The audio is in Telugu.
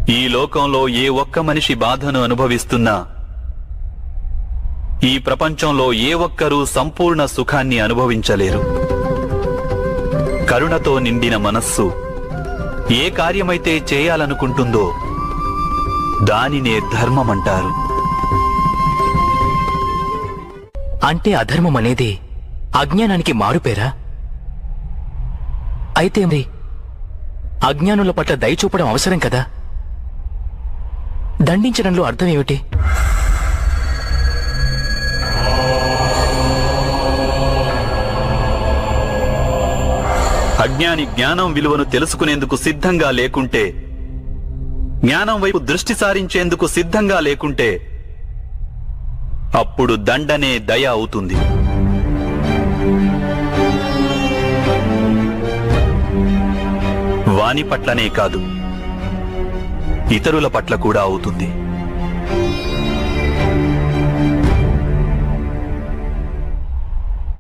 ఈ లోకంలో ఏ ఒక్క మనిషి బాధను అనుభవిస్తున్నా ఈ ప్రపంచంలో ఏ ఒక్కరూ సంపూర్ణ సుఖాన్ని అనుభవించలేరు. కరుణతో నిండిన మనస్సు ఏ కార్యమైతే చేయాలనుకుంటుందో దానినే ధర్మమంటారు. అంటే అధర్మం అనేది అజ్ఞానానికి మారుపేరా? అయితే మరి అజ్ఞానుల పట్ల దయ చూపడం అవసరం కదా? దండించడంలో అర్థం ఏమిటి? అజ్ఞాని జ్ఞానం విలువను తెలుసుకునేందుకు సిద్ధంగా లేకుంటే, జ్ఞానం వైపు దృష్టి సారించేందుకు సిద్ధంగా లేకుంటే, అప్పుడు దండనే దయ అవుతుంది. వాని పట్లనే కాదు, ఇతరుల పట్ల కూడా అవుతుంది.